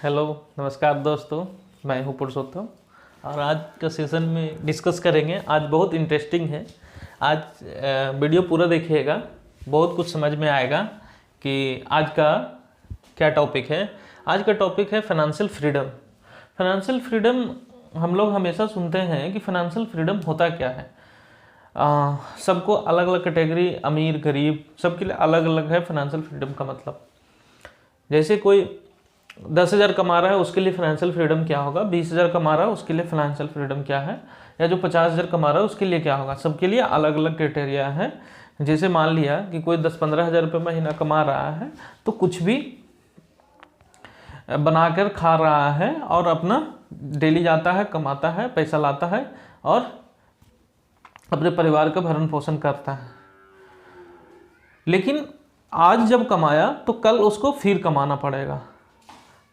Hello नमस्कार दोस्तों, मैं हूं पुरुषोत्तम और आज का सेशन में डिस्कस करेंगे। आज बहुत इंटरेस्टिंग है। आज वीडियो पूरा देखिएगा, बहुत कुछ समझ में आएगा कि आज का क्या टॉपिक है। आज का टॉपिक है फाइनेंशियल फ्रीडम। फाइनेंशियल फ्रीडम हम लोग हमेशा सुनते हैं कि फाइनेंशियल फ्रीडम होता क्या है। सबको अलग अलग कैटेगरी, अमीर गरीब सबके लिए अलग अलग है फाइनेंशियल फ्रीडम का मतलब। जैसे कोई 10,000 कमा रहा है उसके लिए फाइनेंशियल फ्रीडम क्या होगा, 20,000 कमा रहा है उसके लिए फाइनेंशियल फ्रीडम क्या है, या जो 50,000 कमा रहा है उसके लिए क्या होगा। सबके लिए अलग अलग क्राइटेरिया है। जैसे मान लिया कि कोई 10-15 हज़ार रुपये महीना कमा रहा है तो कुछ भी बनाकर खा रहा है और अपना डेली जाता है, कमाता है, पैसा लाता है और अपने परिवार का भरण पोषण करता है। लेकिन आज जब कमाया तो कल उसको फिर कमाना पड़ेगा।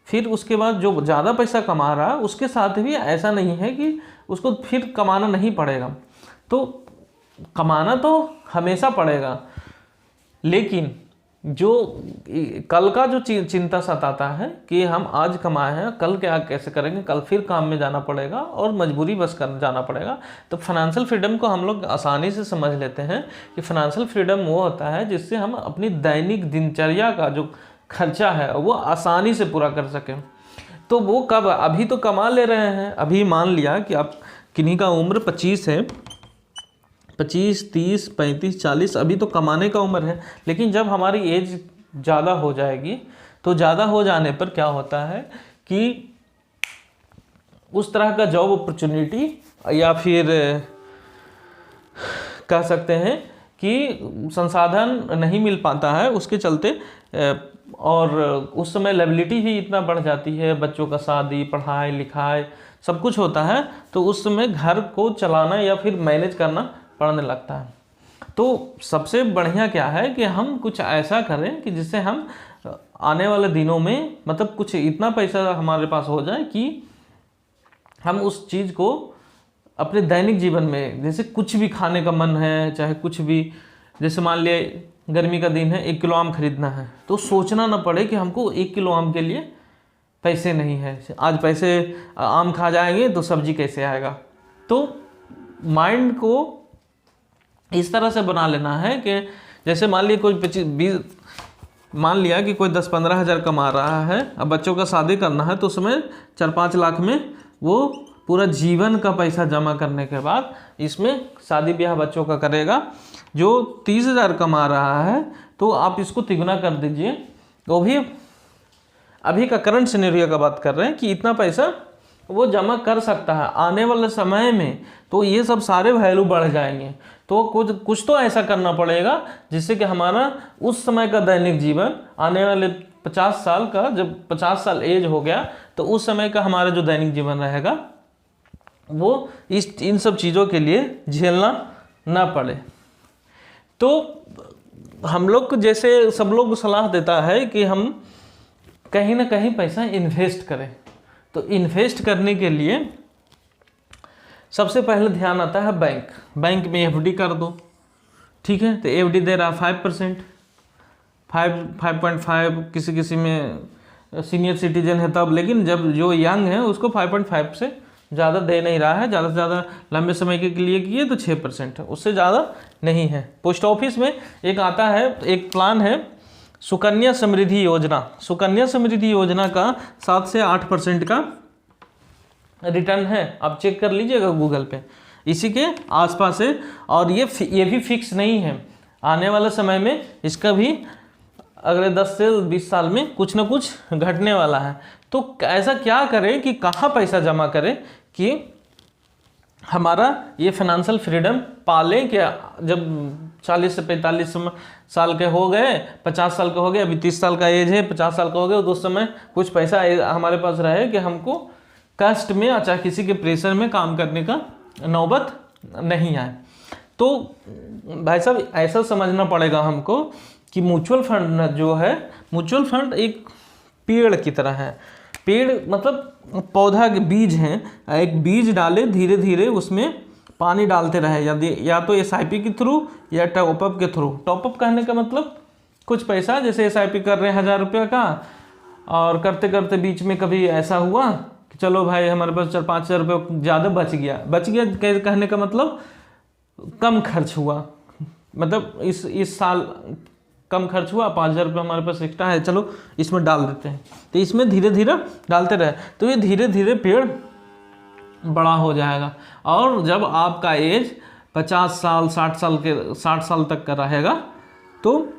फिर उसके बाद जो ज़्यादा पैसा कमा रहा है उसके साथ भी ऐसा नहीं है कि उसको फिर कमाना नहीं पड़ेगा। तो कमाना तो हमेशा पड़ेगा, लेकिन जो कल का जो चिंता सताता है कि हम आज कमाए हैं, कल क्या कैसे करेंगे, कल फिर काम में जाना पड़ेगा और मजबूरी बस कर जाना पड़ेगा। तो फाइनेंशियल फ्रीडम को हम लोग आसानी से समझ लेते हैं कि फाइनेंशियल फ्रीडम वो होता है जिससे हम अपनी दैनिक दिनचर्या का जो खर्चा है वो आसानी से पूरा कर सकें। तो वो कब, अभी तो कमा ले रहे हैं। अभी मान लिया कि आप किन्हीं का उम्र 25 है, 25, 30, 35, 40, अभी तो कमाने का उम्र है। लेकिन जब हमारी एज ज़्यादा हो जाएगी तो ज़्यादा हो जाने पर क्या होता है कि उस तरह का जॉब अपॉर्चुनिटी या फिर कह सकते हैं कि संसाधन नहीं मिल पाता है उसके चलते, और उस समय लायबिलिटी भी इतना बढ़ जाती है, बच्चों का शादी, पढ़ाई लिखाई सब कुछ होता है। तो उस समय घर को चलाना या फिर मैनेज करना पड़ने लगता है। तो सबसे बढ़िया क्या है कि हम कुछ ऐसा करें कि जिससे हम आने वाले दिनों में मतलब कुछ इतना पैसा हमारे पास हो जाए कि हम उस चीज़ को अपने दैनिक जीवन में, जैसे कुछ भी खाने का मन है, चाहे कुछ भी, जैसे मान लिया गर्मी का दिन है, 1 किलो आम खरीदना है तो सोचना ना पड़े कि हमको 1 किलो आम के लिए पैसे नहीं है, आज पैसे आम खा जाएंगे तो सब्जी कैसे आएगा। तो माइंड को इस तरह से बना लेना है कि जैसे मान लिया कोई 25-20, मान लिया कि कोई 10-15 हज़ार कमा रहा है, अब बच्चों का शादी करना है तो उसमें 4-5 लाख में वो पूरा जीवन का पैसा जमा करने के बाद इसमें शादी ब्याह बच्चों का करेगा। जो 30,000 कमा रहा है तो आप इसको तिगुना कर दीजिए। तो भी अभी का करंट सिनेरियो का बात कर रहे हैं कि इतना पैसा वो जमा कर सकता है। आने वाले समय में तो ये सब सारे वैल्यू बढ़ जाएंगे। तो कुछ तो ऐसा करना पड़ेगा जिससे कि हमारा उस समय का दैनिक जीवन, आने वाले 50 साल का, जब 50 साल एज हो गया तो उस समय का हमारा जो दैनिक जीवन रहेगा वो इन सब चीज़ों के लिए झेलना ना पड़े। तो हम लोग को, जैसे सब लोग सलाह देता है कि हम कहीं ना कहीं पैसा इन्वेस्ट करें। तो इन्वेस्ट करने के लिए सबसे पहले ध्यान आता है बैंक में एफडी कर दो, ठीक है। तो एफडी दे रहा 5%, 5.5, किसी में सीनियर सिटीजन है तब, लेकिन जब जो यंग है उसको 5.5 से ज़्यादा दे नहीं रहा है। ज़्यादा से ज़्यादा लंबे समय के लिए किए तो 6% है, उससे ज़्यादा नहीं है। पोस्ट ऑफिस में एक आता है, एक प्लान है सुकन्या समृद्धि योजना। सुकन्या समृद्धि योजना का 7 से 8% का रिटर्न है, आप चेक कर लीजिएगा गूगल पे, इसी के आसपास है। और ये भी फिक्स नहीं है, आने वाले समय में इसका भी अगले 10 से 20 साल में कुछ ना कुछ घटने वाला है। तो ऐसा क्या करें कि कहाँ पैसा जमा करें कि हमारा ये फाइनेंशियल फ्रीडम पालें। क्या जब 40 से 45 साल के हो गए, 50 साल के हो गए, अभी 30 साल का एज है, 50 साल का हो गया, तो उस समय कुछ पैसा हमारे पास रहे कि हमको कष्ट में या चाहे किसी के प्रेशर में काम करने का नौबत नहीं आए। तो भाई साहब ऐसा समझना पड़ेगा हमको कि म्यूचुअल फंड जो है, म्यूचुअल फंड एक पेड़ की तरह है। पेड़ मतलब पौधा के बीज हैं, एक बीज डाले, धीरे धीरे उसमें पानी डालते रहे, या तो SIP के थ्रू या टॉपअप के थ्रू। टॉपअप कहने का मतलब कुछ पैसा, जैसे SIP कर रहे हैं 1,000 रुपये का, और करते करते बीच में कभी ऐसा हुआ कि चलो भाई हमारे पास 4-5 हज़ार रुपये ज़्यादा बच गया कहने का मतलब कम खर्च हुआ, मतलब इस साल कम खर्च हुआ, 5,000 रुपये हमारे पास एक्स्ट्रा है, चलो इसमें डाल देते हैं। तो इसमें धीरे धीरे डालते रहे तो ये धीरे धीरे पेड़ बड़ा हो जाएगा। और जब आपका एज 50 साल 60 साल तक का रहेगा तो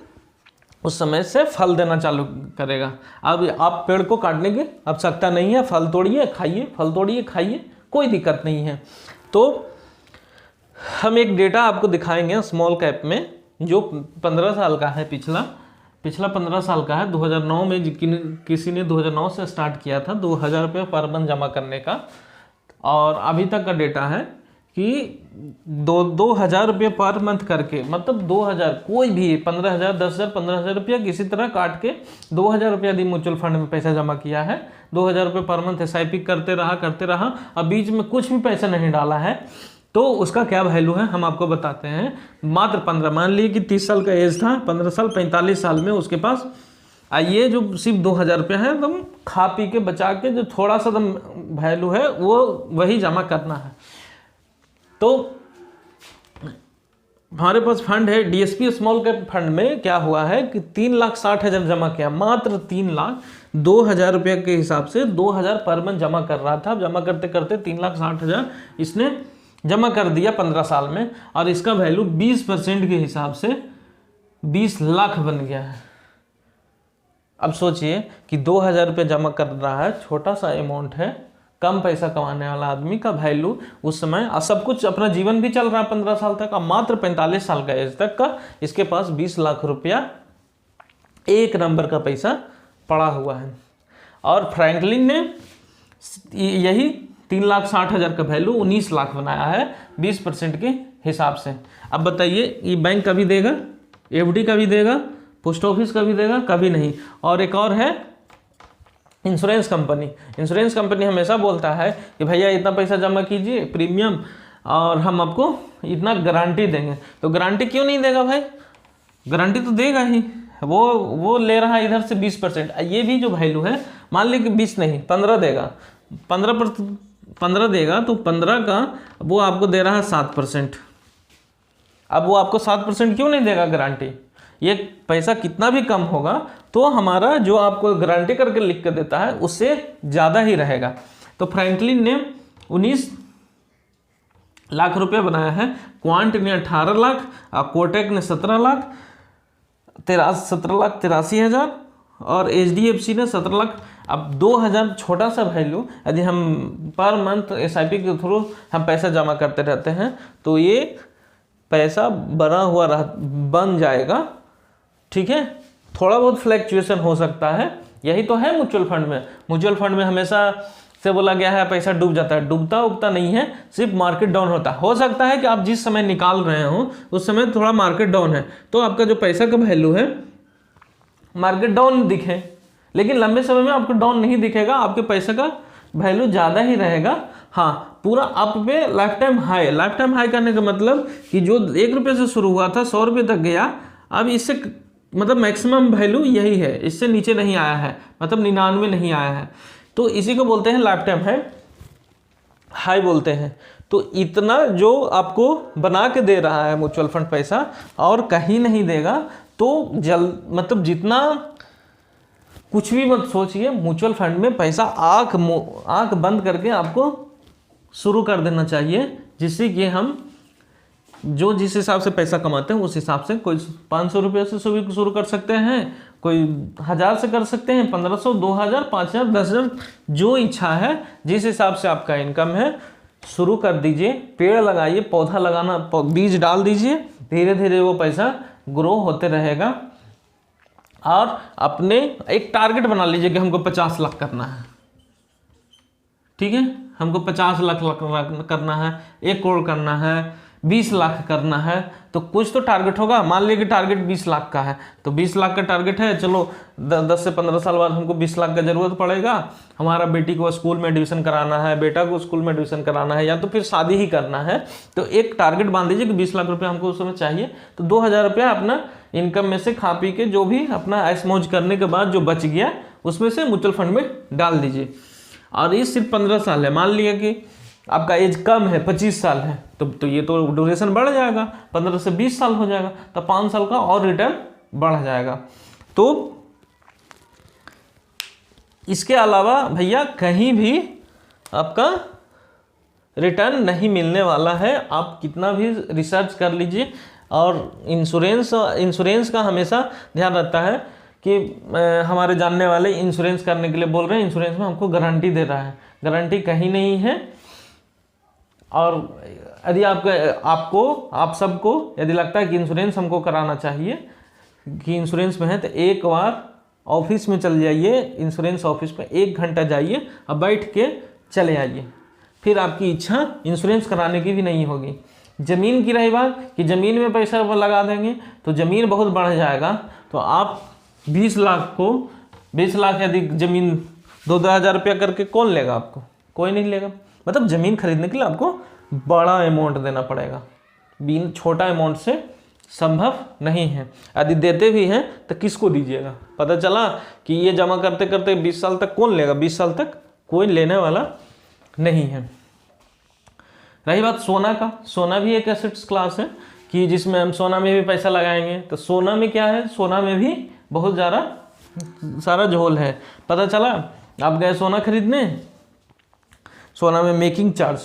उस समय से फल देना चालू करेगा। अब आप पेड़ को काटने की आवश्यकता नहीं है, फल तोड़िए खाइए, फल तोड़िए खाइए, कोई दिक्कत नहीं है। तो हम एक डेटा आपको दिखाएंगे स्मॉल कैप में जो 15 साल का है, पिछला 15 साल का है। 2009 में किसी ने 2009 से स्टार्ट किया था 2,000 रुपये पर मंथ जमा करने का, और अभी तक का डेटा है कि 2,000 रुपये पर मंथ करके, मतलब 2,000 कोई भी 15,000 10,000 15,000 रुपया किसी तरह काट के 2,000 रुपया यदि म्यूचुअल फंड में पैसा जमा किया है, 2,000 रुपये पर मंथ SIP करते रहा, अब बीच में कुछ भी पैसा नहीं डाला है, तो उसका क्या वैल्यू है हम आपको बताते हैं। मात्र 15, मान लीजिए कि 30 साल का एज था, 15 साल 45 साल में उसके पास ये जो सिर्फ 2,000 रुपया है, एकदम खा पी के बचा के जो थोड़ा सा दम वैल्यू है वो वही जमा करना है। तो हमारे पास फंड है DSP स्मॉल कैप फंड में क्या हुआ है कि 3,60,000 जमा किया, मात्र 3,02,000 रुपये के हिसाब से 2,000 पर मंथ जमा कर रहा था। जमा करते करते 3,60,000 इसने जमा कर दिया 15 साल में, और इसका वैल्यू 20% के हिसाब से 20 लाख बन गया है। अब सोचिए कि 2,000 रुपये जमा कर रहा है, छोटा सा अमाउंट है, कम पैसा कमाने वाला आदमी का वैल्यू उस समय, सब कुछ अपना जीवन भी चल रहा है 15 साल तक, अब मात्र 45 साल का एज तक का इसके पास 20 लाख रुपया एक नंबर का पैसा पड़ा हुआ है। और फ्रैंकलिन ने यही 3,60,000 का वैल्यू 19 लाख बनाया है 20% के हिसाब से। अब बताइए ये बैंक कभी देगा, FD कभी देगा, पोस्ट ऑफिस कभी देगा, कभी नहीं। और एक और है इंश्योरेंस कंपनी हमेशा बोलता है कि भैया इतना पैसा जमा कीजिए प्रीमियम और हम आपको इतना गारंटी देंगे। तो गारंटी क्यों नहीं देगा भाई, गारंटी तो देगा ही, वो ले रहा है इधर से 20%। ये भी जो वैल्यू है मान लीजिए कि 20 नहीं 15 देगा, 15 देगा तो 15 का वो आपको दे रहा है 7%। अब वो आपको 7% क्यों नहीं देगा गारंटी, ये पैसा कितना भी कम होगा तो हमारा जो आपको गारंटी करके लिख के देता है उससे ज़्यादा ही रहेगा। तो फ्रैंकलिन ने 19 लाख रुपए बनाया है, क्वांट ने 18 लाख, कोटक ने 17,83,000 और HDFC ने 17 लाख। अब 2,000 छोटा सा वैल्यू, यदि हम पर मंथ SIP के थ्रू हम पैसा जमा करते रहते हैं तो ये पैसा बना हुआ बन जाएगा, ठीक है। थोड़ा बहुत फ्लैक्चुएशन हो सकता है, यही तो है म्यूचुअल फंड में हमेशा से बोला गया है पैसा डूब जाता है, डूबता उगता नहीं है, सिर्फ मार्केट डाउन होता है। हो सकता है कि आप जिस समय निकाल रहे हो उस समय थोड़ा मार्केट डाउन है तो आपका जो पैसा का वैल्यू है मार्केट डाउन दिखे, लेकिन लंबे समय में आपको डाउन नहीं दिखेगा, आपके पैसे का वैल्यू ज़्यादा ही रहेगा। हाँ, पूरा अप पे लाइफ टाइम हाई करने का मतलब कि जो 1 रुपये से शुरू हुआ था 100 रुपये तक गया, अब इससे मतलब मैक्सिमम वैल्यू यही है, इससे नीचे नहीं आया है, मतलब 99 नहीं आया है, तो इसी को बोलते हैं लाइफ टाइम हाई बोलते हैं। तो इतना जो आपको बना के दे रहा है म्यूचुअल फंड पैसा और कहीं नहीं देगा, तो मतलब जितना कुछ भी मत सोचिए, म्यूचुअल फंड में पैसा आंख बंद करके आपको शुरू कर देना चाहिए, जिससे कि हम जो जिस हिसाब से पैसा कमाते हैं उस हिसाब से, कोई 500 रुपये से शुरू कर सकते हैं, कोई 1,000 से कर सकते हैं, 1,500, 2,000, 5,000, 10,000, जो इच्छा है जिस हिसाब से आपका इनकम है शुरू कर दीजिए। पेड़ लगाइए, पौधा लगाना, बीज डाल दीजिए, धीरे धीरे वो पैसा ग्रो होते रहेगा। और अपने एक टारगेट बना लीजिए कि हमको 50 लाख करना है, ठीक है, हमको 50 लाख करना है, 1 करोड़ करना है, 20 लाख करना है, तो कुछ तो टारगेट होगा। मान लीजिए कि टारगेट 20 लाख का है, तो 20 लाख का टारगेट है, चलो 10 से 15 साल बाद हमको 20 लाख का जरूरत पड़ेगा, हमारा बेटी को स्कूल में एडमिशन कराना है, बेटा को स्कूल में एडमिशन कराना है, या तो फिर शादी ही करना है, तो एक टारगेट बांध दीजिए कि 20 लाख रुपये हमको उस समय चाहिए। तो 2,000 रुपया अपना इनकम में से खा पी के जो भी अपना ऐश मौज करने के बाद जो बच गया उसमें से म्यूचुअल फंड में डाल दीजिए। और ये सिर्फ 15 साल है, मान लिया कि आपका एज कम है, 25 साल है, तो ये तो ड्यूरेशन बढ़ जाएगा, 15 से 20 साल हो जाएगा, तो 5 साल का और रिटर्न बढ़ जाएगा। तो इसके अलावा भैया कहीं भी आपका रिटर्न नहीं मिलने वाला है, आप कितना भी रिसर्च कर लीजिए। और इंश्योरेंस का हमेशा ध्यान रखता है कि हमारे जानने वाले इंश्योरेंस करने के लिए बोल रहे हैं, इंश्योरेंस में हमको गारंटी दे रहा है, गारंटी कहीं नहीं है। और यदि आप सबको यदि लगता है कि इंश्योरेंस हमको कराना चाहिए, कि इंश्योरेंस में है, तो एक बार ऑफिस में चल जाइए, इंश्योरेंस ऑफिस में 1 घंटा जाइए और बैठ के चले आइए, फिर आपकी इच्छा इंश्योरेंस कराने की भी नहीं होगी। ज़मीन की रही बात कि ज़मीन में पैसा लगा देंगे तो ज़मीन बहुत बढ़ जाएगा, तो आप 20 लाख यदि ज़मीन 2-2 हज़ार रुपया करके कौन लेगा आपको? कोई नहीं लेगा। मतलब ज़मीन खरीदने के लिए आपको बड़ा अमाउंट देना पड़ेगा, छोटा अमाउंट से संभव नहीं है। यदि देते भी हैं तो किसको दीजिएगा? पता चला कि ये जमा करते करते 20 साल तक कौन लेगा? 20 साल तक कोई लेने वाला नहीं है। रही बात सोना का, सोना भी एक एसेट्स क्लास है कि जिसमें हम सोना में भी पैसा लगाएंगे। तो सोना में क्या है? सोना में भी बहुत सारा झोल है। पता चला आप गए सोना खरीदने, सोना में मेकिंग चार्ज,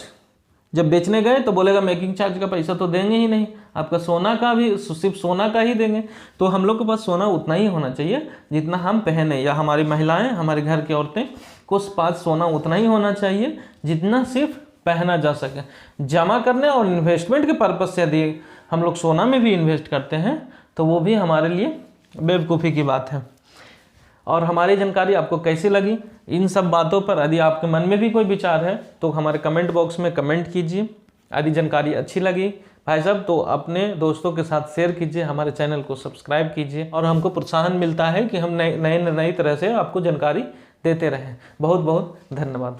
जब बेचने गए तो बोलेगा मेकिंग चार्ज का पैसा तो देंगे ही नहीं, आपका सोना का भी सिर्फ सोना का ही देंगे। तो हम लोग के पास सोना उतना ही होना चाहिए जितना हम पहने, या हमारी महिलाएं, हमारे घर की औरतें को पास सोना उतना ही होना चाहिए जितना सिर्फ पहना जा सके। जमा करने और इन्वेस्टमेंट के पर्पज़ से यदि हम लोग सोना में भी इन्वेस्ट करते हैं तो वो भी हमारे लिए बेवकूफ़ी की बात है। और हमारी जानकारी आपको कैसी लगी? इन सब बातों पर यदि आपके मन में भी कोई विचार है तो हमारे कमेंट बॉक्स में कमेंट कीजिए। यदि जानकारी अच्छी लगी भाई साहब तो अपने दोस्तों के साथ शेयर कीजिए, हमारे चैनल को सब्सक्राइब कीजिए, और हमको प्रोत्साहन मिलता है कि हम नई तरह से आपको जानकारी देते रहें। बहुत बहुत धन्यवाद।